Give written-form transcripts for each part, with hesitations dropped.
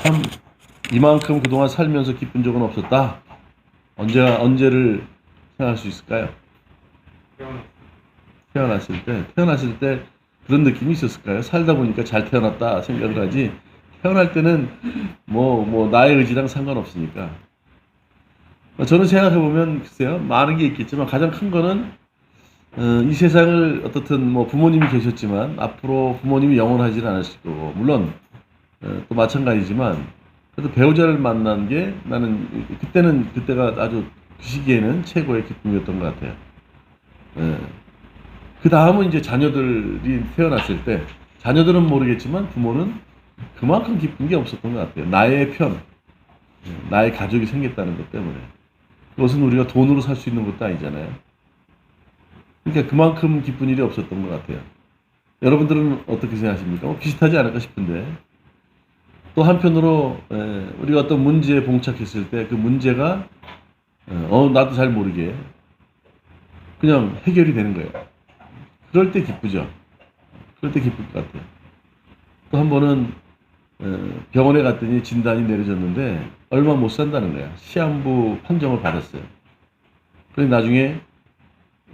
참 이만큼 그동안 살면서 기쁜 적은 없었다. 언제를 생각할 수 있을까요? 태어났을 때 그런 느낌이 있었을까요? 살다 보니까 잘 태어났다 생각을 하지. 태어날 때는 나의 의지랑 상관없으니까. 저는 생각해보면 글쎄요, 많은 게 있겠지만 가장 큰 거는 이 세상을 어떻든 뭐 부모님이 계셨지만 앞으로 부모님이 영원하지는 않으실 거고, 물론 또 마찬가지지만 그래도 배우자를 만난 게 나는 그때가 아주 그 시기에는 최고의 기쁨이었던 것 같아요. 예. 그 다음은 이제 자녀들이 태어났을 때, 자녀들은 모르겠지만 부모는 그만큼 기쁜 게 없었던 것 같아요. 나의 가족이 생겼다는 것 때문에. 그것은 우리가 돈으로 살 수 있는 것도 아니잖아요. 그러니까 그만큼 기쁜 일이 없었던 것 같아요. 여러분들은 어떻게 생각하십니까? 비슷하지 않을까 싶은데. 또 한편으로 우리가 어떤 문제에 봉착했을 때 그 문제가 나도 잘 모르게 그냥 해결이 되는 거예요. 그럴 때 기쁘죠. 그럴 때 기쁠 것 같아요. 또 한 번은 병원에 갔더니 진단이 내려졌는데 얼마 못 산다는 거야. 시한부 판정을 받았어요. 그래서 나중에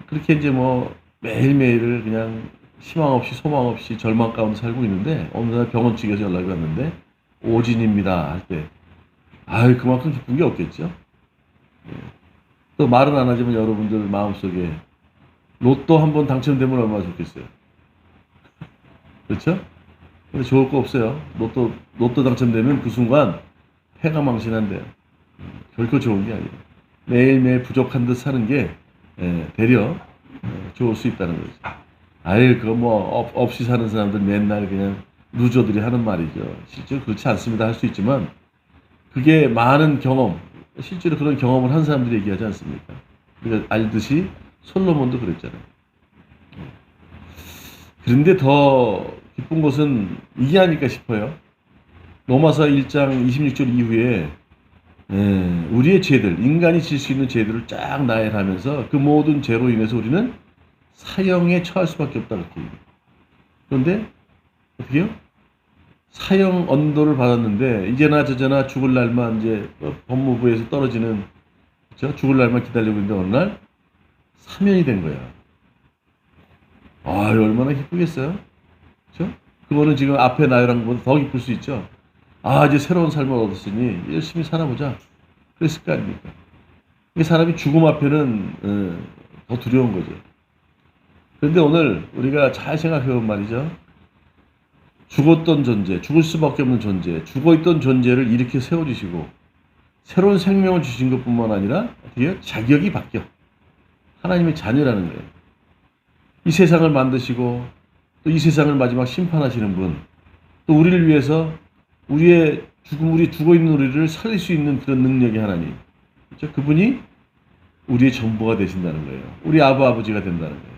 그렇게 이제 뭐 매일매일을 그냥 희망 없이 소망 없이 절망 가운데 살고 있는데 어느 날 병원 측에서 연락이 왔는데 오진입니다 할 때 아유 그만큼 기쁜 게 없겠죠. 또 말은 안 하지만 여러분들 마음속에 로또 한 번 당첨되면 얼마나 좋겠어요. 그렇죠? 근데 좋을 거 없어요. 로또 당첨되면 그 순간 패가 망신한대요. 결코 좋은 게 아니에요. 매일매일 부족한 듯 사는 게 되려 좋을 수 있다는 거죠. 아예 그거 뭐 없이 사는 사람들 맨날 그냥 루저들이 하는 말이죠. 실제로 그렇지 않습니다 할 수 있지만 그게 많은 경험, 실제로 그런 경험을 한 사람들이 얘기하지 않습니까? 우리가 알듯이 솔로몬도 그랬잖아요. 그런데 더 기쁜 것은 이게 아닐까 싶어요. 로마서 1장 26절 이후에 우리의 죄들, 인간이 질 수 있는 죄들을 쫙 나열하면서 그 모든 죄로 인해서 우리는 사형에 처할 수밖에 없다 그렇게 얘기해요. 그런데 어떻게 해요? 사형 언도를 받았는데 이제나 저제나 죽을 날만 이제 법무부에서 떨어지는, 그렇죠? 죽을 날만 기다리고 있는데 어느 날 사면이 된 거야. 아, 얼마나 기쁘겠어요? 그렇죠? 그거는 지금 앞에 나열한 것보다 더 기쁠 수 있죠. 아, 이제 새로운 삶을 얻었으니 열심히 살아보자. 그랬을 거 아닙니까? 이 사람이 죽음 앞에는 더 두려운 거죠. 그런데 오늘 우리가 잘 생각해 보면 말이죠. 죽었던 존재, 죽을 수밖에 없는 존재, 죽어있던 존재를 이렇게 세워주시고 새로운 생명을 주신 것뿐만 아니라 어떻게 해요? 자격이 바뀌어. 하나님의 자녀라는 거예요. 이 세상을 만드시고 또 이 세상을 마지막 심판하시는 분, 또 우리를 위해서 우리 죽어있는 우리를 살릴 수 있는 그런 능력의 하나님, 그렇죠? 그분이 우리의 전부가 되신다는 거예요. 우리 아버지가 된다는 거예요.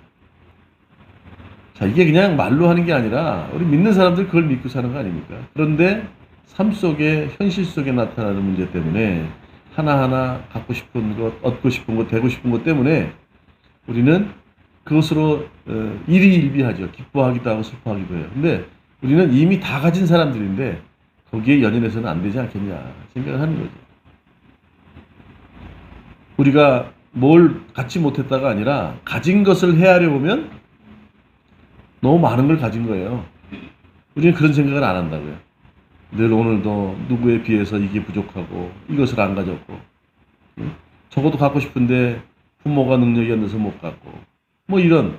자, 이게 그냥 말로 하는 게 아니라 우리 믿는 사람들 그걸 믿고 사는 거 아닙니까? 그런데 삶 속에, 현실 속에 나타나는 문제 때문에 하나하나 갖고 싶은 것, 얻고 싶은 것, 되고 싶은 것 때문에 우리는 그것으로 일희일비하죠. 기뻐하기도 하고 슬퍼하기도 해요. 근데 우리는 이미 다 가진 사람들인데 거기에 연연해서는 안 되지 않겠냐 생각을 하는 거죠. 우리가 뭘 갖지 못했다가 아니라 가진 것을 헤아려 보면 너무 많은 걸 가진 거예요. 우리는 그런 생각을 안 한다고요. 늘 오늘도 누구에 비해서 이게 부족하고 이것을 안 가졌고, 적어도 갖고 싶은데 부모가 능력이 안 돼서 못 갖고, 뭐 이런,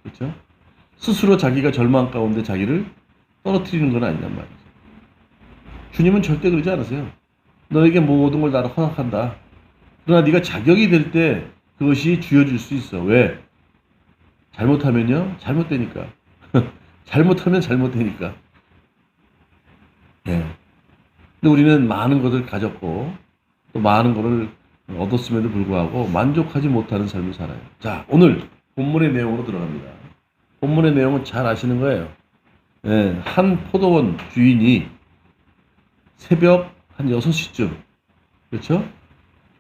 그렇죠? 스스로 자기가 절망 가운데 자기를 떨어뜨리는 건 아니란 말이죠. 주님은 절대 그러지 않으세요. 너에게 모든 걸 나를 허락한다. 그러나 네가 자격이 될 때 그것이 주어질 수 있어. 왜? 잘못하면요, 잘못되니까. 잘못하면 잘못되니까. 예. 근데 우리는 많은 것을 가졌고, 또 많은 것을 얻었음에도 불구하고 만족하지 못하는 삶을 살아요. 자, 오늘 본문의 내용으로 들어갑니다. 본문의 내용은 잘 아시는 거예요. 예, 한 포도원 주인이 새벽 한 6시쯤, 그렇죠?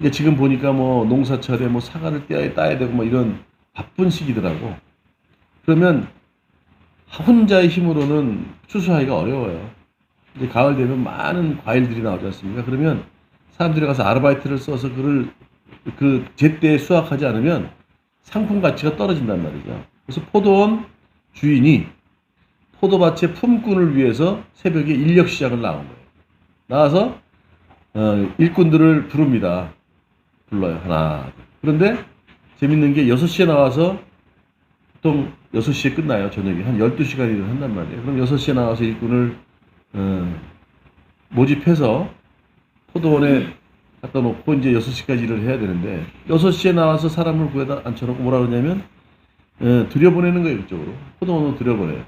이게 지금 보니까 뭐 농사철에 뭐 사과를 따야 되고 뭐 이런 바쁜 시기더라고. 그러면 혼자의 힘으로는 추수하기가 어려워요. 이제 가을 되면 많은 과일들이 나오지 않습니까? 그러면 사람들이 가서 아르바이트를 써서 그를 그 제때에 수확하지 않으면 상품 가치가 떨어진단 말이죠. 그래서 포도원 주인이 포도밭의 품꾼을 위해서 새벽에 인력 시장을 나온 거예요. 나와서 일꾼들을 부릅니다. 불러요. 하나. 둘. 그런데 재밌는 게 6시에 나와서 보통 6시에 끝나요. 저녁에. 한 12시간 일을 한단 말이에요. 그럼 6시에 나와서 일꾼을 모집해서 포도원에 갖다 놓고 이제 6시까지 일을 해야 되는데 6시에 나와서 사람을 구해다 앉혀놓고 뭐라 그러냐면 들여보내는 거예요. 그쪽으로. 포도원으로 들여보내요.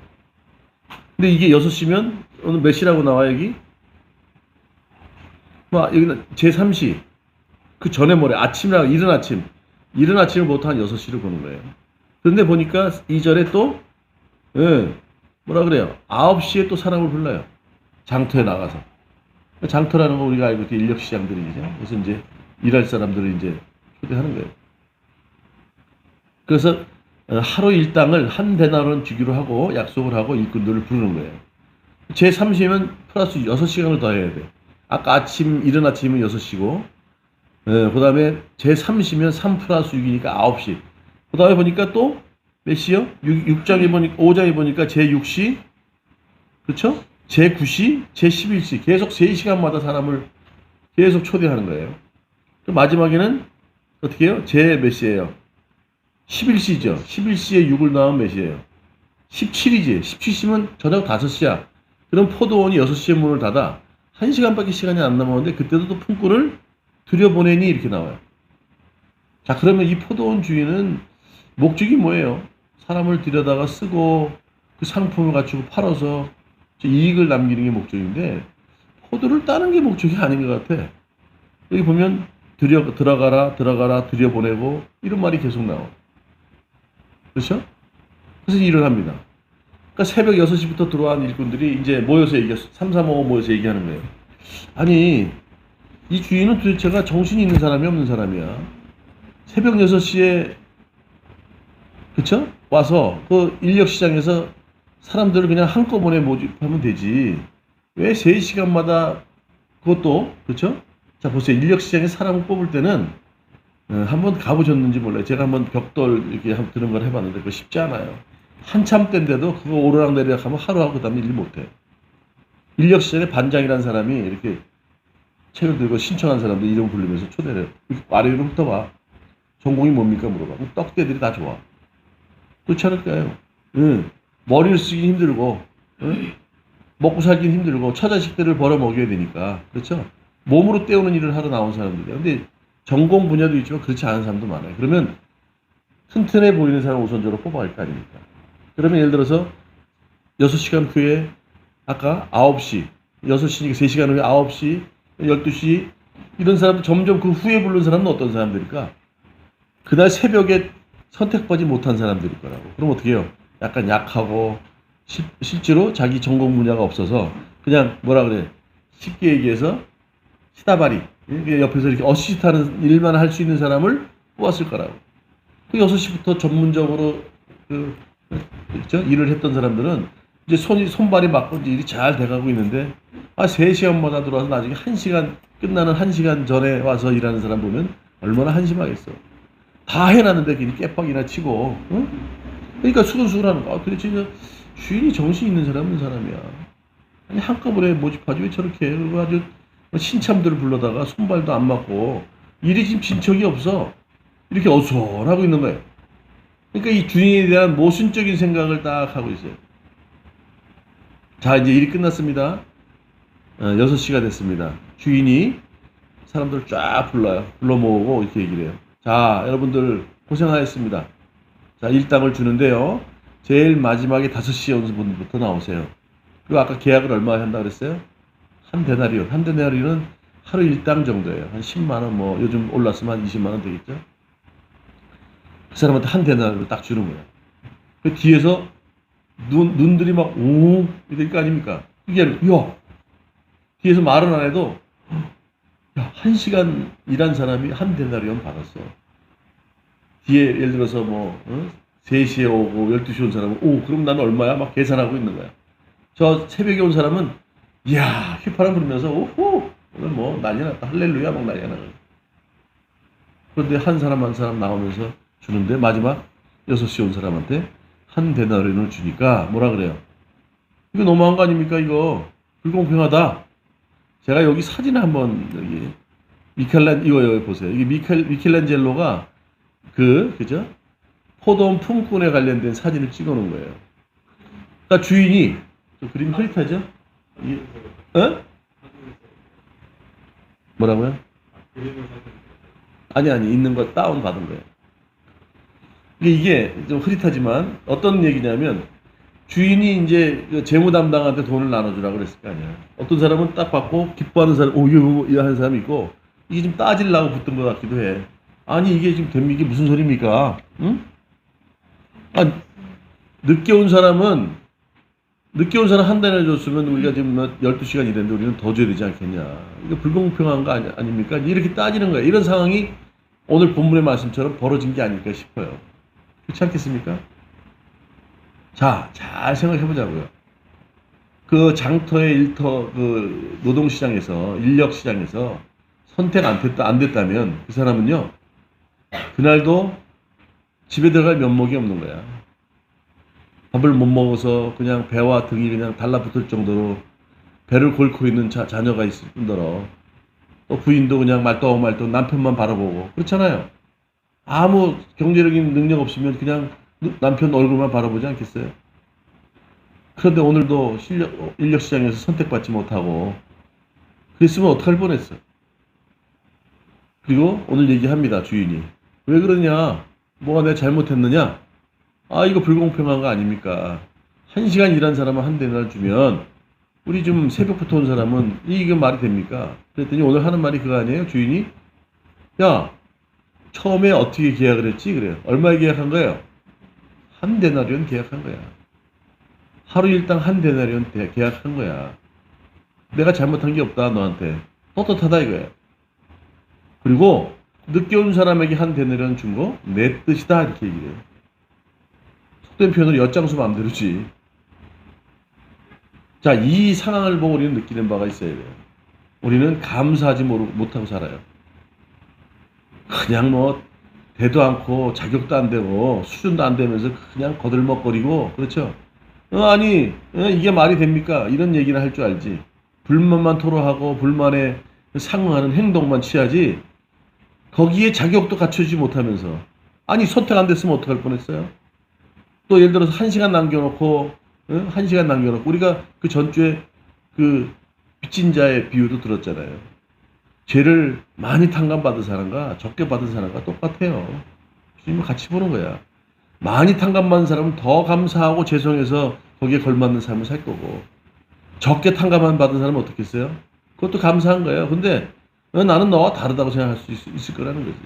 근데 이게 6시면 오늘 몇 시라고 나와 여기? 막 여기는 제3시 그 전에 뭐래 아침이라고 이른 아침을 보통 한 6시를 보는 거예요. 그런데 보니까 2절에 또 뭐라 그래요? 9시에 또 사람을 불러요. 장터에 나가서. 장터라는 거 우리가 알고 있는 인력 시장들이죠. 그래서 이제 일할 사람들을 이제 초대하는 거예요. 그래서 하루 일당을 한 데나리온 주기로 하고 약속을 하고 일꾼들을 부르는 거예요. 제3시면 플러스 6시간을 더 해야 돼. 아까 이른 아침이면 6시고, 그 다음에 제3시면 3 플러스 6이니까 9시. 그 다음에 보니까 또 몇 시요? 6장에 보니까, 5장에 보니까 제6시, 그렇죠? 제9시, 제11시. 계속 3시간마다 사람을 계속 초대하는 거예요. 또 마지막에는 어떻게 해요? 제 몇 시예요? 11시죠. 11시에 6을 넣으면 몇 시예요? 17이지. 17시면 저녁 5시야. 그럼 포도원이 6시에 문을 닫아. 1시간밖에 시간이 안 남았는데 그때도 또 품꾼을 들여보내니 이렇게 나와요. 자, 그러면 이 포도원 주인은 목적이 뭐예요? 사람을 들여다가 쓰고 그 상품을 갖추고 팔아서 이익을 남기는 게 목적인데 포도를 따는 게 목적이 아닌 것 같아. 여기 보면 들어가라 들여보내고 이런 말이 계속 나와. 그렇죠? 그래서 일을 합니다. 그러니까 새벽 6시부터 들어온 일꾼들이 이제 모여서 335 모여서 얘기하는 거예요. 아니, 이 주인은 도대체가 정신이 있는 사람이 없는 사람이야. 새벽 6시에, 그쵸? 와서 그 인력 시장에서 사람들을 그냥 한꺼번에 모집하면 되지. 왜 3시간마다 그것도, 그쵸? 자, 보세요. 인력 시장에 사람을 뽑을 때는 한번 가보셨는지 몰라요. 제가 한번 벽돌 이렇게 드는 걸 해봤는데 그거 쉽지 않아요. 한참 때인데도 그거 오르락내리락 하면 하루 하고 그다음에 일 못해. 인력 시장에 반장이라는 사람이 이렇게 책을 들고 신청한 사람들 이름 부르면서 초대를 해요. 아래 위로 훑어봐. 전공이 뭡니까 물어봐. 떡대들이 다 좋아. 그렇지 않을까요? 머리를 쓰기 힘들고, 먹고 살기 힘들고, 처자식들을 벌어 먹여야 되니까. 그렇죠? 몸으로 때우는 일을 하러 나온 사람들이에요. 근데 전공 분야도 있지만 그렇지 않은 사람도 많아요. 그러면 튼튼해 보이는 사람 우선적으로 뽑아야 할 거 아닙니까? 그러면 예를 들어서 6시간 후에 아까 9시, 6시니까 3시간 후에 9시, 12시 이런 사람들 점점 그 후에 부른 사람은 어떤 사람들일까? 그날 새벽에 선택받지 못한 사람들일 거라고. 그럼 어떻게 해요? 약간 약하고 실제로 자기 전공 분야가 없어서 그냥 뭐라 그래? 쉽게 얘기해서 시다바리 옆에서 이렇게 어시스트하는 일만 할 수 있는 사람을 뽑았을 거라고. 그 6시부터 전문적으로 그렇죠? 일을 했던 사람들은 이제 손발이 맞고 이제 일이 잘 돼가고 있는데 3시간마다 들어와서 나중에 1시간 끝나는 1시간 전에 와서 일하는 사람 보면 얼마나 한심하겠어. 다 해놨는데 괜히 깨빡이나 치고 그러니까 수근수근하는 거야. 도대체 주인이 정신 있는 사람 없는 사람이야. 아니 한꺼번에 모집하지 왜 저렇게 해. 그리고 아주 신참들을 불러다가 손발도 안 맞고 일이 지금 진척이 없어. 이렇게 어수선하고 있는 거예요. 그러니까 이 주인에 대한 모순적인 생각을 딱 하고 있어요. 자, 이제 일이 끝났습니다. 6시가 됐습니다. 주인이 사람들을 쫙 불러요. 불러 모으고 이렇게 얘기를 해요. 자, 여러분들 고생하셨습니다. 자, 일당을 주는데요. 제일 마지막에 5시에 오는 분부터 나오세요. 그리고 아까 계약을 얼마 한다고 그랬어요? 한 데나리온. 한 데나리온은 하루 일당 정도예요. 한 10만원, 뭐 요즘 올랐으면 한 20만원 되겠죠? 그 사람한테 한 데나리온을 딱 주는 거예요. 그 뒤에서 눈들이 막, 오, 이럴 거 아닙니까? 이게 아니고, 야, 뒤에서 말은 안 해도, 야, 1시간 일한 사람이 한 데나리온 받았어. 뒤에 예를 들어서 뭐, 3시에 오고 12시에 온 사람은, 오, 그럼 나는 얼마야? 막 계산하고 있는 거야. 저 새벽에 온 사람은 이야, 휘파람 불면서, 오호! 오늘 뭐 난리 났다. 할렐루야, 막 난리가 나거든. 그런데 한 사람 한 사람 나오면서 주는데, 마지막 6시 온 사람한테 한 데나리온을 주니까, 뭐라 그래요? 이거 너무한 거 아닙니까, 이거? 불공평하다. 제가 여기 사진을 한번, 여기, 이거 여기 보세요. 이게 미켈란젤로가 그죠? 포도원 품꾼에 관련된 사진을 찍어 놓은 거예요. 그러니까 주인이, 저 그림 흐릿하죠? 어? 뭐라고요? 아니, 있는 거 다운 받은 거예요. 이게 좀 흐릿하지만 어떤 얘기냐면 주인이 이제 그 재무 담당한테 돈을 나눠주라고 그랬을 거 아니야. 어떤 사람은 딱 받고 기뻐하는 사람, 이거 하는 사람이 있고 이게 좀 따지려고 붙은 것 같기도 해. 아니 이게 지금 이게 무슨 소리입니까? 응? 아, 늦게 온 사람 한 달을 줬으면 우리가 지금 12시간 일했는데 우리는 더 줘야 되지 않겠냐. 이거 불공평한 거 아닙니까? 이렇게 따지는 거야. 이런 상황이 오늘 본문의 말씀처럼 벌어진 게 아닐까 싶어요. 그렇지 않겠습니까? 자, 잘 생각해 보자고요. 그 장터의 일터, 그 노동시장에서, 인력시장에서 선택 안 됐다면 그 사람은요, 그날도 집에 들어갈 면목이 없는 거야. 밥을 못 먹어서 그냥 배와 등이 그냥 달라붙을 정도로 배를 곪고 있는 자녀가 있을 뿐더러 또 부인도 그냥 말똥말똥 남편만 바라보고 그렇잖아요. 아무 경제적인 능력 없으면 그냥 남편 얼굴만 바라보지 않겠어요? 그런데 오늘도 인력시장에서 선택받지 못하고 그랬으면 어떡할 뻔했어. 그리고 오늘 얘기합니다, 주인이. 왜 그러냐? 뭐가 내가 잘못했느냐? 아, 이거 불공평한 거 아닙니까? 1시간 일한 사람은 한 대nar 주면 우리 좀 새벽부터 온 사람은 이게 말이 됩니까? 그랬더니 오늘 하는 말이 그거 아니에요? 주인이? 야, 처음에 어떻게 계약을 했지? 그래요. 얼마에 계약한 거예요? 한 데나리온 계약한 거야. 하루 일당 한 데나리온 계약한 거야. 내가 잘못한 게 없다, 너한테. 떳떳하다 이거야. 그리고 늦게 온 사람에게 한 데나리온 준 거 내 뜻이다 이렇게 얘기해요. 속된 표현으로 엿장수 마음대로지. 자, 이 상황을 보고 우리는 느끼는 바가 있어야 돼요. 우리는 감사하지 못하고 살아요. 그냥 뭐 되도 않고 자격도 안 되고 수준도 안 되면서 그냥 거들먹거리고 그렇죠. 아니 이게 말이 됩니까? 이런 얘기를 할 줄 알지. 불만만 토로하고 불만에 상응하는 행동만 취하지 거기에 자격도 갖추지 못하면서 아니 선택 안 됐으면 어떡할 뻔했어요? 또 예를 들어서 1시간 남겨놓고 1시간 남겨놓고 우리가 그 전주에 그 빚진 자의 비유도 들었잖아요. 죄를 많이 탕감받은 사람과 적게 받은 사람과 똑같아요. 주님을 같이 보는 거야. 많이 탕감받은 사람은 더 감사하고 죄송해서 거기에 걸맞는 삶을 살 거고 적게 탕감만 받은 사람은 어떻겠어요? 그것도 감사한 거예요. 근데 나는 너와 다르다고 생각할 수 있을 거라는 거지.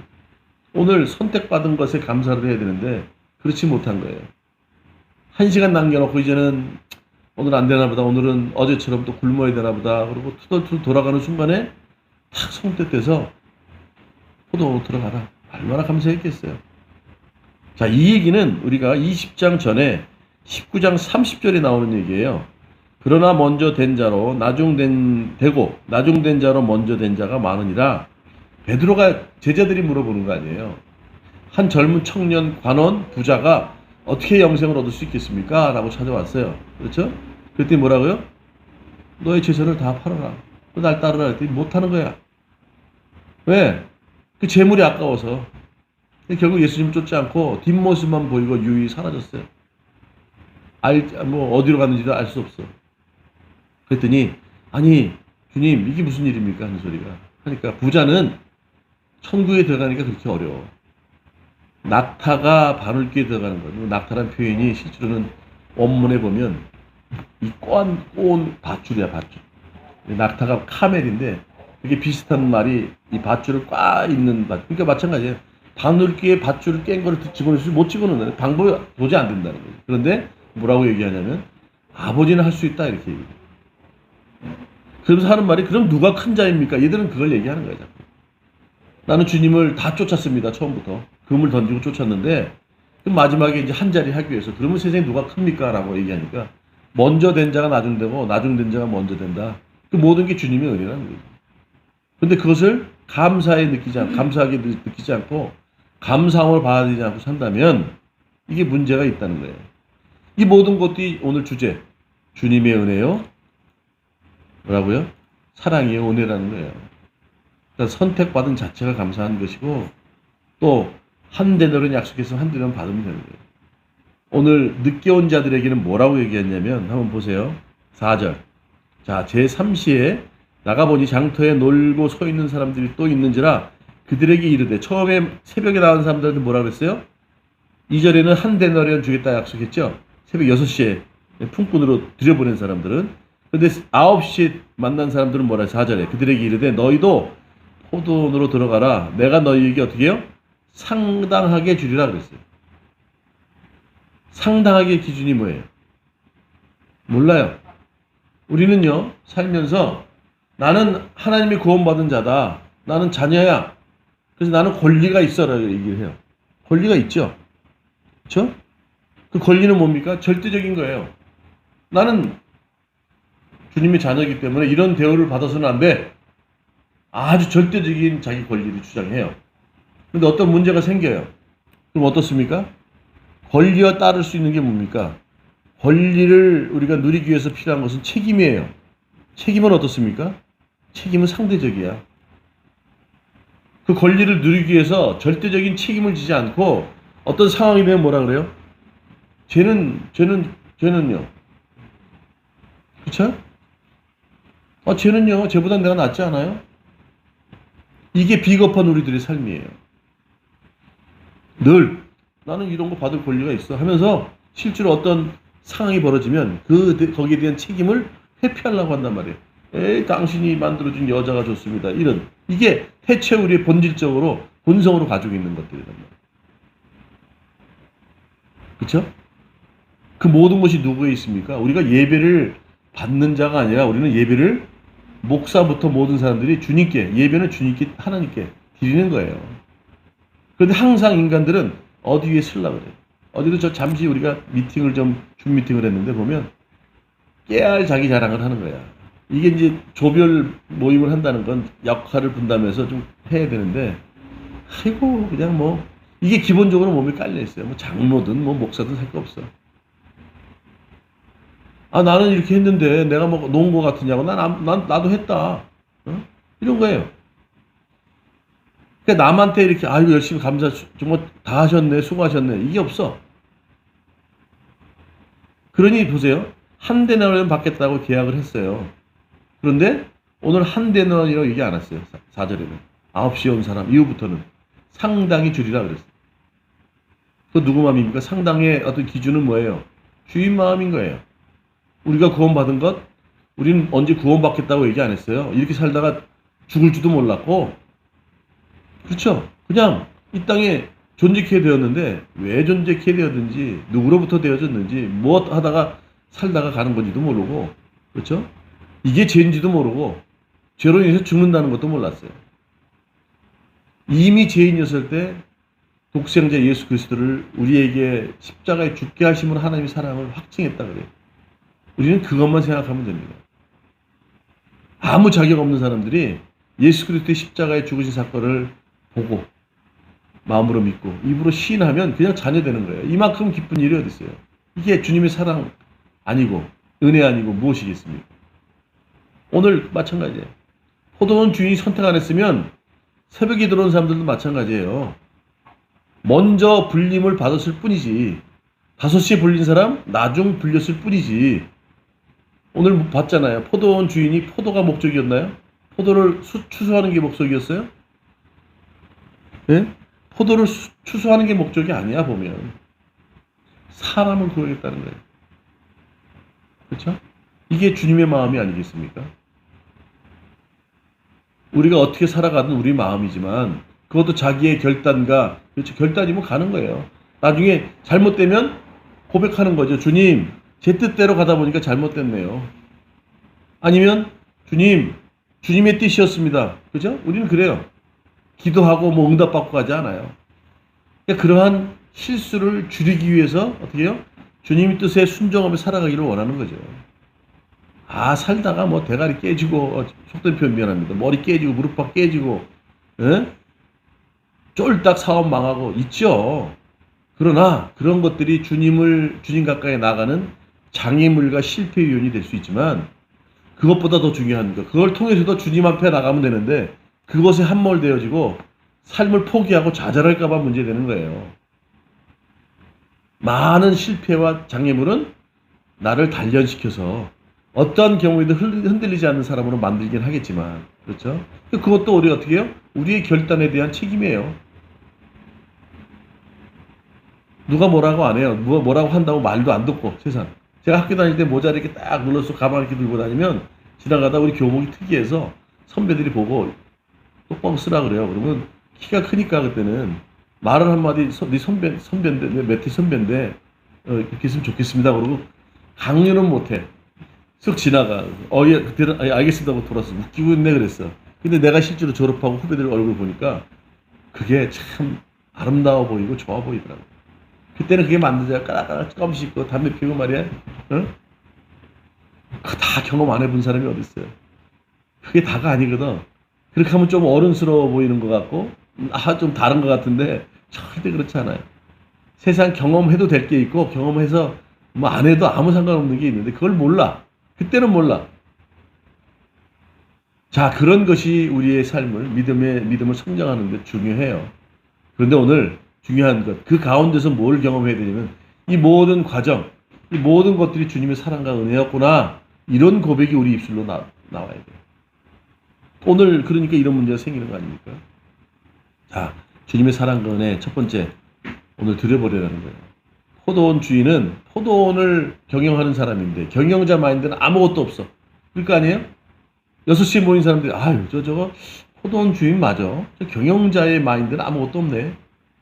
오늘 선택받은 것에 감사를 해야 되는데 그렇지 못한 거예요. 1시간 남겨놓고 이제는 오늘 안 되나 보다. 오늘은 어제처럼 또 굶어야 되나 보다. 그리고 투덜투덜 돌아가는 순간에 탁 손뜻해서 포도원으로 들어가라. 얼마나 감사했겠어요. 자, 이 얘기는 우리가 20장 전에 19장 30절에 나오는 얘기예요. 그러나 먼저 된 자로 나중된 자로 먼저 된 자가 많으니라. 베드로가 제자들이 물어보는 거 아니에요. 한 젊은 청년 관원 부자가 어떻게 영생을 얻을 수 있겠습니까? 라고 찾아왔어요. 그렇죠? 그랬더니 뭐라고요? 너의 재산을 다 팔아라. 날 따르라 했더니 못하는 거야. 왜? 그 재물이 아까워서. 결국 예수님 쫓지 않고 뒷모습만 보이고 유유히 사라졌어요. 어디로 갔는지도 알 수 없어. 그랬더니, 아니, 주님, 이게 무슨 일입니까? 하는 소리가. 그러니까 부자는 천국에 들어가니까 그렇게 어려워. 낙타가 바늘귀에 들어가는 거예요. 낙타란 표현이 실제로는 원문에 보면 이 꼬온 밧줄이야, 밧줄. 낙타가 카멜인데 이게 비슷한 말이 이 밧줄을 꽉 있는 밧줄. 그러니까 마찬가지예요. 바늘귀에 밧줄을 깬 거를 집어넣을 못 집어넣는 방법이 도저히 안 된다는 거예요. 그런데 뭐라고 얘기하냐면 아버지는 할 수 있다 이렇게 얘기해요. 그러면서 하는 말이 그럼 누가 큰 자입니까? 얘들은 그걸 얘기하는 거예요. 자꾸. 나는 주님을 다 쫓았습니다. 처음부터. 금을 던지고 쫓았는데 그럼 마지막에 이제 한 자리 하기 위해서 그러면 세상에 누가 큽니까? 라고 얘기하니까 먼저 된 자가 나중 되고 나중 된 자가 먼저 된다. 그 모든 게 주님의 은혜라는 거죠. 근데 그것을 감사하게 느끼지 않고, 감사함을 받아들이지 않고 산다면, 이게 문제가 있다는 거예요. 이 모든 것들이 오늘 주제, 주님의 은혜요. 뭐라고요? 사랑이요, 은혜라는 거예요. 그러니까 선택받은 자체가 감사한 것이고, 또, 한 대너는 약속해서 한 대너는 받으면 되는 거예요. 오늘 늦게 온 자들에게는 뭐라고 얘기했냐면, 한번 보세요. 4절. 자, 제3시에 나가보니 장터에 놀고 서 있는 사람들이 또 있는지라 그들에게 이르되, 처음에 새벽에 나온 사람들한테 뭐라 그랬어요? 2절에는 한 데나리온 주겠다 약속했죠? 새벽 6시에 품꾼으로 들여보낸 사람들은. 근데 9시에 만난 사람들은 뭐라 해요? 4절에 그들에게 이르되 너희도 포도원으로 들어가라. 내가 너희에게 어떻게 해요? 상당하게 주리라 그랬어요. 상당하게 기준이 뭐예요? 몰라요. 우리는요, 살면서 나는 하나님이 구원받은 자다. 나는 자녀야. 그래서 나는 권리가 있어라 얘기를 해요. 권리가 있죠. 그렇죠? 그 권리는 뭡니까? 절대적인 거예요. 나는 주님의 자녀이기 때문에 이런 대우를 받아서는 안 돼. 아주 절대적인 자기 권리를 주장해요. 근데 어떤 문제가 생겨요. 그럼 어떻습니까? 권리와 따를 수 있는 게 뭡니까? 권리를 우리가 누리기 위해서 필요한 것은 책임이에요. 책임은 어떻습니까? 책임은 상대적이야. 그 권리를 누리기 위해서 절대적인 책임을 지지 않고 어떤 상황이 되면 뭐라 그래요? 쟤는요. 그쵸? 쟤는요, 쟤보단 내가 낫지 않아요? 이게 비겁한 우리들의 삶이에요. 늘 나는 이런 거 받을 권리가 있어 하면서 실제로 어떤 상황이 벌어지면 거기에 대한 책임을 회피하려고 한단 말이에요. 에이, 당신이 만들어준 여자가 좋습니다. 이게 대체 우리의 본성으로 가지고 있는 것들이란 말이에요. 그쵸? 그 모든 것이 누구에 있습니까? 우리가 예배를 받는 자가 아니라 우리는 예배를 목사부터 모든 사람들이 예배는 주님께, 하나님께 드리는 거예요. 그런데 항상 인간들은 어디 위에 쓰려고 그래요. 어디도 잠시 우리가 줌 미팅을 했는데 보면 깨알 자기 자랑을 하는 거야. 이게 이제 조별 모임을 한다는 건 역할을 분담해서 좀 해야 되는데, 아이고, 그냥 이게 기본적으로 몸에 깔려 있어요. 장로든 목사든 살 거 없어. 나는 이렇게 했는데 내가 놓은 거 같으냐고. 나도 했다. 이런 거예요. 그러니까 남한테 이렇게 아이고 열심히 정말 다 하셨네, 수고하셨네, 이게 없어. 그러니 보세요. 한 데나리온 받겠다고 계약을 했어요. 그런데 오늘 한 데나리온이라고 얘기 안 했어요. 4절에는 9시에 온 사람 이후부터는 상당히 주리라 그랬어요. 그 누구 마음입니까? 상당의 어떤 기준은 뭐예요? 주인 마음인 거예요. 우리가 구원받은 것, 우리는 언제 구원받겠다고 얘기 안 했어요. 이렇게 살다가 죽을 줄도 몰랐고, 그렇죠? 그냥 이 땅에 존재케 되었는데 왜 존재케 되었는지, 누구로부터 되어졌는지, 무엇 하다가 살다가 가는 건지도 모르고, 그렇죠? 이게 죄인지도 모르고 죄로 인해서 죽는다는 것도 몰랐어요. 이미 죄인이었을 때 독생자 예수 그리스도를 우리에게 십자가에 죽게 하심으로 하나님의 사랑을 확증했다 그래요. 우리는 그것만 생각하면 됩니다. 아무 자격 없는 사람들이 예수 그리스도의 십자가에 죽으신 사건을 보고 마음으로 믿고 입으로 시인하면 그냥 자녀되는 거예요. 이만큼 기쁜 일이 어디 있어요? 이게 주님의 사랑 아니고 은혜 아니고 무엇이겠습니까? 오늘 마찬가지예요. 포도원 주인이 선택 안 했으면 새벽에 들어온 사람들도 마찬가지예요. 먼저 불림을 받았을 뿐이지, 5시에 불린 사람 나중 불렸을 뿐이지. 오늘 봤잖아요. 포도원 주인이 포도가 목적이었나요? 포도를 추수하는 게 목적이었어요? 예? 포도를 추수하는 게 목적이 아니야, 보면. 사람을 구하겠다는 거예요. 그렇죠? 이게 주님의 마음이 아니겠습니까? 우리가 어떻게 살아가든 우리 마음이지만 그것도 자기의 결단과, 그렇죠, 결단이면 가는 거예요. 나중에 잘못되면 고백하는 거죠. 주님, 제 뜻대로 가다 보니까 잘못됐네요. 아니면 주님의 뜻이었습니다. 그죠? 우리는 그래요. 기도하고 응답받고 가지 않아요. 그러니까 그러한 실수를 줄이기 위해서 어떻게 해요? 주님의 뜻에 순종하며 살아가기를 원하는 거죠. 살다가 뭐 대가리 깨지고, 속된 표현 미안합니다. 머리 깨지고, 무릎팍 깨지고, 예? 쫄딱 사업 망하고, 있죠. 그러나, 그런 것들이 주님 가까이 나가는 장애물과 실패 요인이 될 수 있지만, 그것보다 더 중요한 거, 그걸 통해서도 주님 앞에 나가면 되는데, 그것에 함몰되어지고, 삶을 포기하고 좌절할까봐 문제되는 거예요. 많은 실패와 장애물은 나를 단련시켜서 어떠한 경우에도 흔들리지 않는 사람으로 만들긴 하겠지만, 그렇죠? 그것도 우리 어떻게 해요? 우리의 결단에 대한 책임이에요. 누가 뭐라고 안 해요. 뭐라고 한다고 말도 안 듣고, 세상. 제가 학교 다닐 때 모자 이렇게 딱 눌러서 가방 이렇게 들고 다니면 지나가다 우리 교복이 특이해서 선배들이 보고 똑바로 쓰라 그래요. 그러면 키가 크니까 그때는 말을 한마디, 네 선배인데, 내 매트 선배인데, 이렇게 했으면 좋겠습니다. 그러고 강요는 못해. 쓱 지나가. 예, 그때는, 알겠습니다 하고 돌아서 웃기고 있네 그랬어. 근데 내가 실제로 졸업하고 후배들 얼굴 보니까 그게 참 아름다워 보이고 좋아 보이더라고. 그때는 그게 만드자 까락까락 껌 씹고 담배 피우고 말이야. 응? 그거 다 경험 안 해본 사람이 어딨어요. 그게 다가 아니거든. 그렇게 하면 좀 어른스러워 보이는 것 같고, 좀 다른 것 같은데, 절대 그렇지 않아요. 세상 경험해도 될 게 있고, 경험해서 뭐 안 해도 아무 상관없는 게 있는데, 그걸 몰라. 그때는 몰라. 자, 그런 것이 우리의 삶을, 믿음을 성장하는 데 중요해요. 그런데 오늘 중요한 것, 그 가운데서 뭘 경험해야 되냐면, 이 모든 과정, 이 모든 것들이 주님의 사랑과 은혜였구나. 이런 고백이 우리 입술로 나와야 돼요. 오늘 그러니까 이런 문제가 생기는 거 아닙니까? 자, 주님의 사랑과 은혜 첫 번째, 오늘 드려버리라는 거예요. 포도원 주인은 포도원을 경영하는 사람인데 경영자 마인드는 아무것도 없어. 그럴 거 아니에요? 6시에 모인 사람들이 저거 포도원 주인 맞아. 저 경영자의 마인드는 아무것도 없네.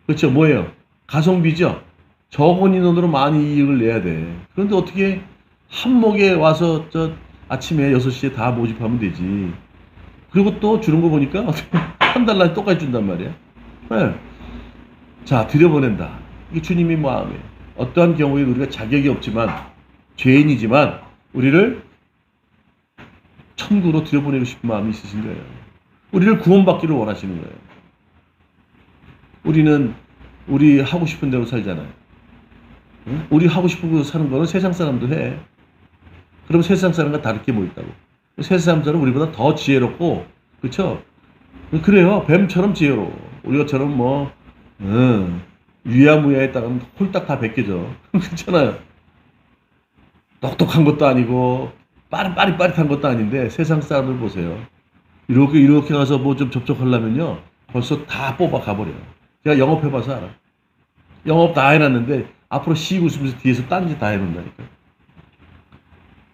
그렇죠? 뭐예요? 가성비죠? 적은 인원으로 많이 이익을 내야 돼. 그런데 어떻게 한목에 와서 아침에 6시에 다 모집하면 되지. 그리고 또 주는 거 보니까 한 달날 똑같이 준단 말이야. 네. 자, 들여보낸다. 이게 주님의 마음이에요. 어떠한 경우에 우리가 자격이 없지만, 죄인이지만, 우리를 천국으로 들여보내고 싶은 마음이 있으신 거예요. 우리를 구원받기를 원하시는 거예요. 우리는 우리 하고 싶은 대로 살잖아요. 응? 우리 하고 싶은 대로 사는 거는 세상 사람도 해. 그럼 세상 사람과 다를 게 뭐 있다고? 세상 사람들은 우리보다 더 지혜롭고, 그쵸? 그래요. 뱀처럼 지혜로워. 우리가처럼 유야무야했다가는 홀딱 다 벗겨져. 그렇잖아요. 똑똑한 것도 아니고, 빠릿빠릿한 것도 아닌데, 세상 사람들 보세요. 이렇게 가서 뭐 좀 접촉하려면요, 벌써 다 뽑아 가버려요. 제가 영업해봐서 알아. 영업 다 해놨는데, 앞으로 씩 웃으면서 뒤에서 딴짓 다 해놓는다니까.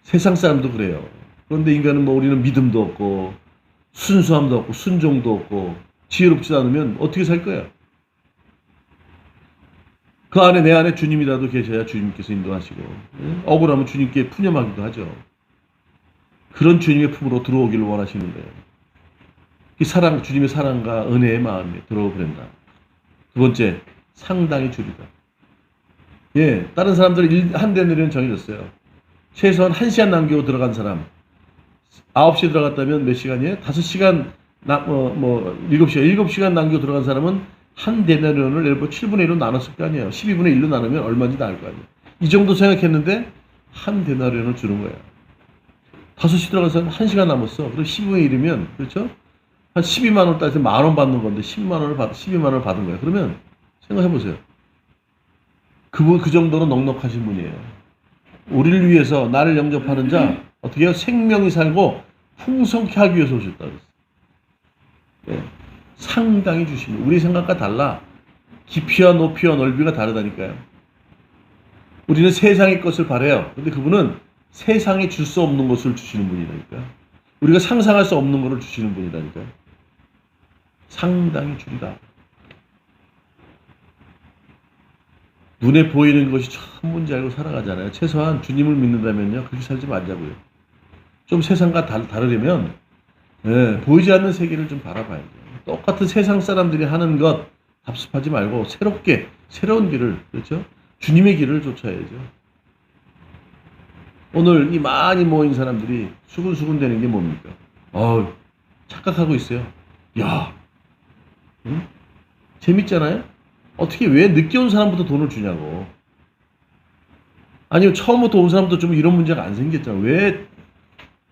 세상 사람도 그래요. 그런데 인간은 우리는 믿음도 없고, 순수함도 없고, 순종도 없고, 지혜롭지 않으면 어떻게 살 거야? 그 안에, 내 안에 주님이라도 계셔야 주님께서 인도하시고, 억울하면 주님께 푸념하기도 하죠. 그런 주님의 품으로 들어오기를 원하시는 거예요. 이 주님의 사랑과 은혜의 마음에 들어오버린다. 두 번째, 상당히 줄이다. 예, 다른 사람들은 한 대늘은 정해졌어요. 최소한 1시간 남기고 들어간 사람, 9시에 들어갔다면 몇 시간이에요? 5시간, 7시간, 7시간 남기고 들어간 사람은 한 데나리온을 예를 들어 7분의 1로 나눴을 거 아니에요. 12분의 1로 나누면 얼마인지 다 알 거 아니에요. 이 정도 생각했는데 한 데나리온을 주는 거예요. 5시 들어간 사람 1시간 남았어. 그럼 12분의 1이면, 그렇죠? 한 12만 원 따져서 10,000원 받는 건데 12만 원을 받은 거예요. 그러면 생각해 보세요. 그 정도로 넉넉하신 분이에요. 우리를 위해서 나를 영접하는 자, 어떻게 해요? 생명이 살고 풍성케 하기 위해서 오셨다 그랬어요. 네. 상당히 주십니다. 우리 생각과 달라. 깊이와 높이와 넓이가 다르다니까요. 우리는 세상의 것을 바라요. 근데 그분은 세상에 줄 수 없는 것을 주시는 분이라니까요. 우리가 상상할 수 없는 것을 주시는 분이라니까요. 상당히 줄이다. 눈에 보이는 것이 천문지 알고 살아가잖아요. 최소한 주님을 믿는다면요. 그렇게 살지 말자고요. 좀 세상과 다르려면 보이지 않는 세계를 좀 바라봐야죠. 똑같은 세상 사람들이 하는 것 답습하지 말고 새로운 길을, 그렇죠? 주님의 길을 쫓아야죠. 오늘 이 많이 모인 사람들이 수근수근 되는 게 뭡니까? 착각하고 있어요. 야, 응? 재밌잖아요? 어떻게 왜 늦게 온 사람부터 돈을 주냐고. 아니면 처음부터 온 사람도 좀 이런 문제가 안 생겼잖아. 왜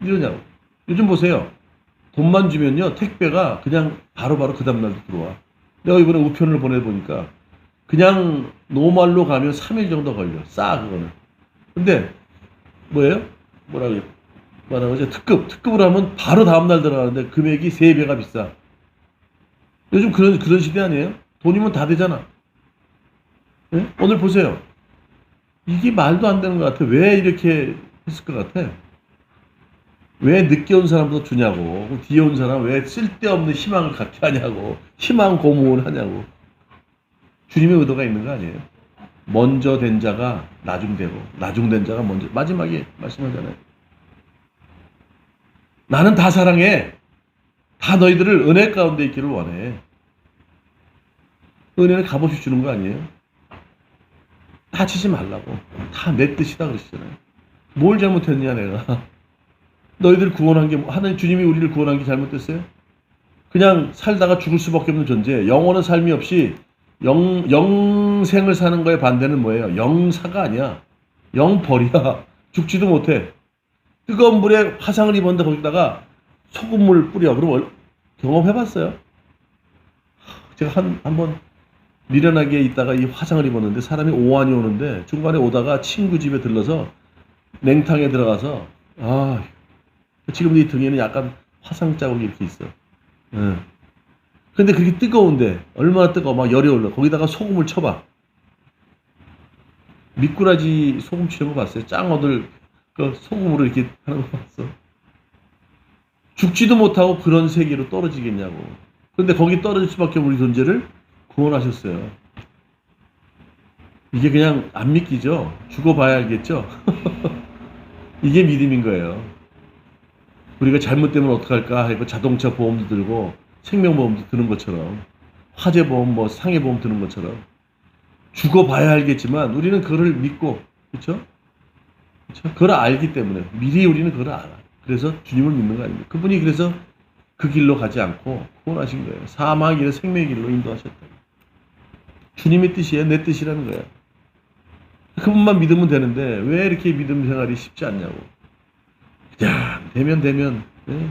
이러냐고. 요즘 보세요. 돈만 주면요. 택배가 그냥 바로바로 그 다음날도 들어와. 내가 이번에 우편을 보내보니까 그냥 노말로 가면 3일 정도 걸려. 싸, 그거는. 근데 뭐예요? 뭐라 그래? 뭐라 그러지? 특급으로 하면 바로 다음날 들어가는데 금액이 3배가 비싸. 요즘 그런 시대 아니에요? 돈이면 다 되잖아. 예? 오늘 보세요. 이게 말도 안 되는 것 같아. 왜 이렇게 했을 것 같아? 왜 늦게 온 사람도 주냐고. 뒤에 온 사람 왜 쓸데없는 희망을 갖게 하냐고. 희망 고문을 하냐고. 주님의 의도가 있는 거 아니에요? 먼저 된 자가 나중되고, 나중된 자가 먼저. 마지막에 말씀하잖아요. 나는 다 사랑해. 다 너희들을 은혜 가운데 있기를 원해. 은혜는 값없이 주는 거 아니에요? 다치지 말라고. 다 내 뜻이다 그러시잖아요. 뭘 잘못했냐 내가. 너희들 구원한 게 하나님 주님이 우리를 구원한 게 잘못됐어요? 그냥 살다가 죽을 수밖에 없는 존재. 영원한 삶이 없이 영생을 사는 거에 반대는 뭐예요? 영사가 아니야. 영벌이야. 죽지도 못해. 뜨거운 물에 화상을 입었는데 거기다가 소금물 뿌려. 그럼 경험해봤어요? 제가 한번 미련하게 있다가 이 화상을 입었는데 사람이 오한이 오는데 중간에 오다가 친구 집에 들러서 냉탕에 들어가서 지금도 이 등에는 약간 화상 자국이 이렇게 있어. 응. 근데 그렇게 뜨거운데 얼마나 뜨거워. 막 열이 올라. 거기다가 소금을 쳐봐. 미꾸라지 소금 치는 거 봤어요? 짱어들 그 소금으로 이렇게 하는 거 봤어. 죽지도 못하고 그런 세계로 떨어지겠냐고. 그런데 거기 떨어질 수밖에 없는 우리 존재를 구원하셨어요. 이게 그냥 안 믿기죠? 죽어봐야 알겠죠? 이게 믿음인 거예요. 우리가 잘못되면 어떡할까 하고 자동차 보험도 들고 생명보험도 드는 것처럼 화재보험 뭐 상해보험 드는 것처럼 죽어봐야 알겠지만 우리는 그거를 믿고 그렇죠? 그렇죠? 그걸 알기 때문에 미리 우리는 그걸 알아. 그래서 주님을 믿는 거 아닙니까? 그분이 그래서 그 길로 가지 않고 구원하신 거예요. 사망의 길을 생명의 길로 인도하셨다. 주님의 뜻이에요. 내 뜻이라는 거예요. 그분만 믿으면 되는데 왜 이렇게 믿음 생활이 쉽지 않냐고. 그냥 되면 예?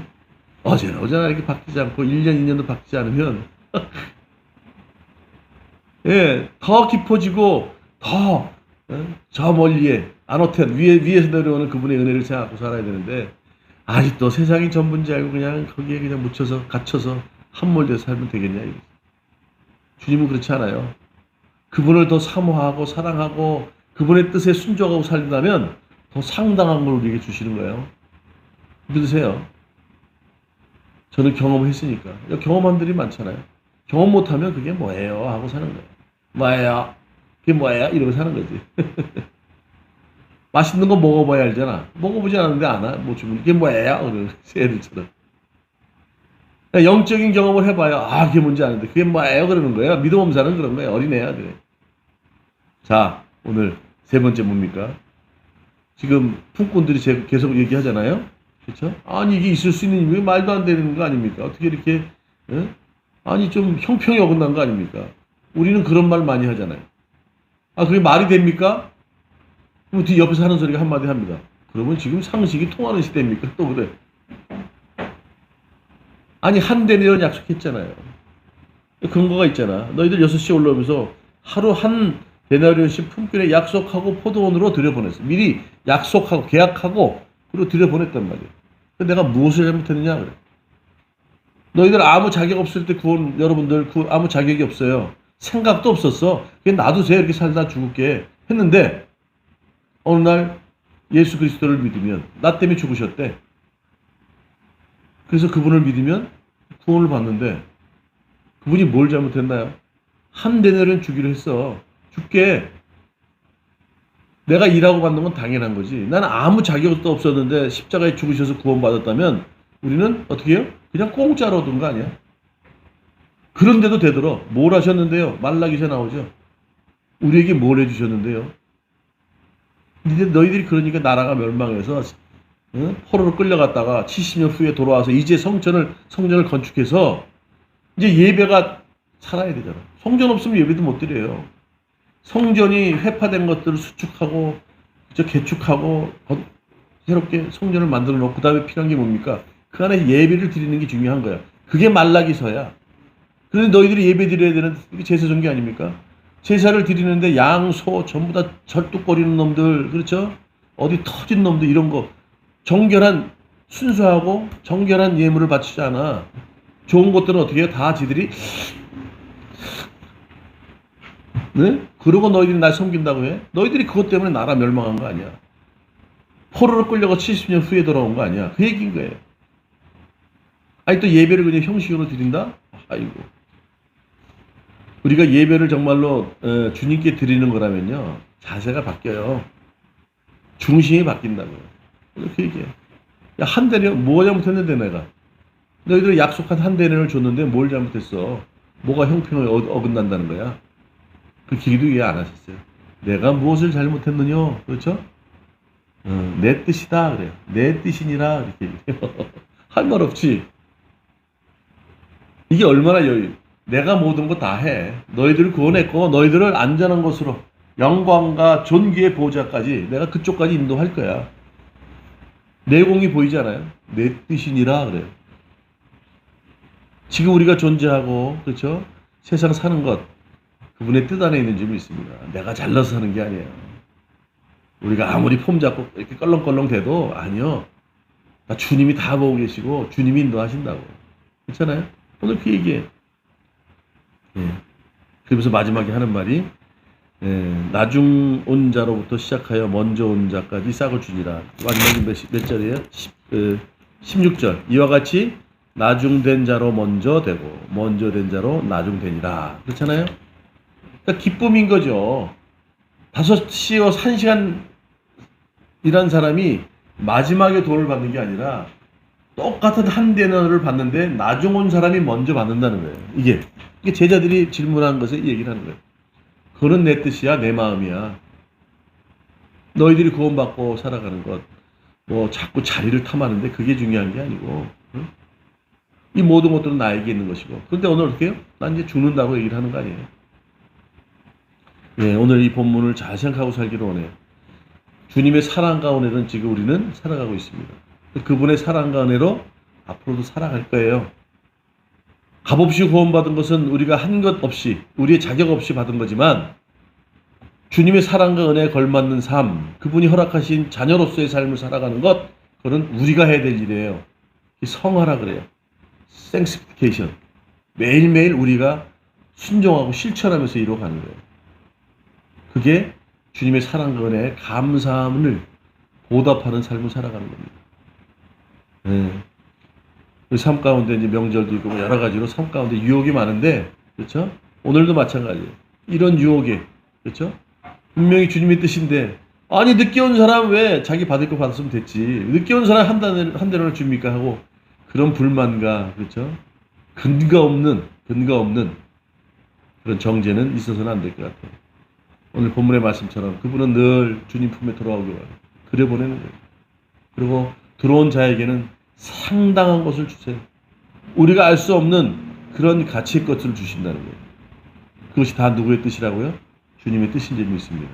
어제나 이렇게 바뀌지 않고 1년 2년도 바뀌지 않으면 예, 더 깊어지고 더 저 멀리에 아노텐 위에서 내려오는 그분의 은혜를 생각하고 살아야 되는데 아직도 세상이 전부인지 알고 그냥 거기에 그냥 묻혀서 갇혀서 함몰돼서 살면 되겠냐 이거지. 주님은 그렇지 않아요. 그분을 더 사모하고 사랑하고 그분의 뜻에 순종하고 살린다면 더 상당한 걸 우리에게 주시는 거예요. 믿으세요. 저는 경험을 했으니까. 경험한 들이 많잖아요. 경험 못하면 그게 뭐예요? 하고 사는 거예요. 뭐예요? 그게 뭐예요? 이러고 사는 거지. 맛있는 거 먹어봐야 알잖아. 먹어보지 않았는데 아나? 뭐 주면 이게 뭐예요? 그러는 애들처럼. 영적인 경험을 해봐요. 그게 뭔지 아는데 그게 뭐예요? 그러는 거예요. 믿음 없는 사람은 그런 거예요. 어린애야 그래. 자, 오늘 세 번째 뭡니까? 지금 품꾼들이 계속 얘기하잖아요. 그렇죠? 아니 이게 있을 수 있는 왜 말도 안 되는 거 아닙니까? 어떻게 이렇게 아니 좀 형평이 어긋난 거 아닙니까? 우리는 그런 말 많이 하잖아요. 그게 말이 됩니까? 그럼 뒤 옆에서 하는 소리가 한마디 합니다. 그러면 지금 상식이 통하는 시대입니까? 또 그래. 아니 한 데내는 약속했잖아요. 근거가 있잖아. 너희들 6시에 올라오면서 하루 한 데나리온씩 품꾼에 약속하고 포도원으로 들여보냈어. 미리 약속하고 계약하고 그리고 들여보냈단 말이야. 내가 무엇을 잘못했느냐 그래. 너희들 아무 자격 없을 때 여러분들 아무 자격이 없어요. 생각도 없었어. 그냥 놔두세요. 이렇게 살다 죽을게 했는데 어느 날 예수 그리스도를 믿으면 나 때문에 죽으셨대. 그래서 그분을 믿으면 구원을 받는데 그분이 뭘 잘못했나요? 한 데나리온 주기로 했어. 줄게. 내가 일하고 받는 건 당연한 거지. 나는 아무 자격도 없었는데 십자가에 죽으셔서 구원받았다면 우리는 어떻게 해요? 그냥 공짜로 얻은 거 아니야? 그런데도 되더러. 뭘 하셨는데요? 말라기서 나오죠. 우리에게 뭘 해주셨는데요? 너희들이 그러니까 나라가 멸망해서 포로로 끌려갔다가 70년 후에 돌아와서 이제 성전을 건축해서 이제 예배가 살아야 되잖아. 성전 없으면 예배도 못 드려요. 성전이 회파된 것들을 수축하고 개축하고 새롭게 성전을 만들어 놓고 그다음에 필요한 게 뭡니까? 그 안에 예배를 드리는 게 중요한 거야. 그게 말라기서야. 그런데 너희들이 예배 드려야 되는 이게 제사 전개 아닙니까? 제사를 드리는데 양, 소 전부 다 절뚝거리는 놈들, 그렇죠? 어디 터진 놈들 이런 거 정결한 순수하고 정결한 예물을 바치지 않아. 좋은 것들은 어떻게 해요? 다 지들이 네? 그러고 너희들이 날 섬긴다고 해? 너희들이 그것 때문에 나라 멸망한 거 아니야. 포로로 끌려가 70년 후에 돌아온 거 아니야. 그 얘기인 거예요. 아니 또 예배를 그냥 형식으로 드린다? 아이고. 우리가 예배를 정말로 주님께 드리는 거라면요. 자세가 바뀌어요. 중심이 바뀐다고요. 그 얘기예요. 야, 한 대련 뭐가 잘못했는데 내가. 너희들 약속한 한 대련을 줬는데 뭘 잘못했어. 뭐가 형평을 어긋난다는 거야. 그 기도 이해 안 하셨어요. 내가 무엇을 잘못했느냐. 그렇죠? 내 뜻이다 그래요. 내 뜻이니라 이렇게 얘기해요. 할 말 없지. 이게 얼마나 여유. 내가 모든 거 다 해. 너희들을 구원했고 너희들을 안전한 곳으로 영광과 존귀의 보호자까지 내가 그쪽까지 인도할 거야. 내공이 보이지 않아요? 내 뜻이니라 그래요. 지금 우리가 존재하고 그렇죠? 세상 사는 것 그분의 뜻 안에 있는 줄 믿습니다. 내가 잘나서 사는 게 아니에요. 우리가 아무리 폼 잡고 이렇게 껄렁껄렁 대도 아니요. 다 주님이 다 보고 계시고 주님이 인도하신다고. 그렇잖아요? 오늘 그 얘기예요. 예. 그러면서 마지막에 하는 말이 나중 온 자로부터 시작하여 먼저 온 자까지 싹을 주니라. 마지막에 몇 절이에요? 16절. 이와 같이 나중된 자로 먼저 되고 먼저 된 자로 나중되니라. 그렇잖아요? 그러니까 기쁨인 거죠. 5시간 1시간 일한 사람이 마지막에 돈을 받는 게 아니라 똑같은 한 데너를 받는데 나중 온 사람이 먼저 받는다는 거예요. 이게 제자들이 질문한 것에 얘기를 하는 거예요. 그건 내 뜻이야, 내 마음이야. 너희들이 구원받고 살아가는 것, 뭐 자꾸 자리를 탐하는데 그게 중요한 게 아니고, 응? 이 모든 것들은 나에게 있는 것이고. 그런데 오늘 어떻게 해요? 난 이제 죽는다고 얘기를 하는 거 아니에요. 네, 오늘 이 본문을 잘 생각하고 살기를 원해요. 주님의 사랑 가운데는 지금 우리는 살아가고 있습니다. 그분의 사랑 가운데로 앞으로도 살아갈 거예요. 값없이 구원받은 것은 우리가 한 것 없이 우리의 자격 없이 받은 거지만 주님의 사랑과 은혜에 걸맞는 삶, 그분이 허락하신 자녀로서의 삶을 살아가는 것, 그건 우리가 해야 될 일이에요. 성화라 그래요. sanctification. 매일매일 우리가 순종하고 실천하면서 이루어가는 거예요. 그게 주님의 사랑과 은혜에 감사함을 보답하는 삶을 살아가는 겁니다. 삶 가운데 이제 명절도 있고 뭐 여러 가지로 삶 가운데 유혹이 많은데, 그렇죠? 오늘도 마찬가지예요. 이런 유혹에, 그렇죠? 분명히 주님의 뜻인데, 아니 늦게 온 사람 왜 자기 받을 거 받았으면 됐지? 늦게 온 사람 한 대를 줍니까 하고 그런 불만과, 그렇죠? 근거 없는 그런 정죄는 있어서는 안 될 것 같아요. 오늘 본문의 말씀처럼 그분은 늘 주님 품에 돌아오기 바랍니다. 그래 보내는 거예요. 그리고 들어온 자에게는 상당한 것을 주세요. 우리가 알 수 없는 그런 가치의 것을 주신다는 거예요. 그것이 다 누구의 뜻이라고요? 주님의 뜻인 줄 믿습니다.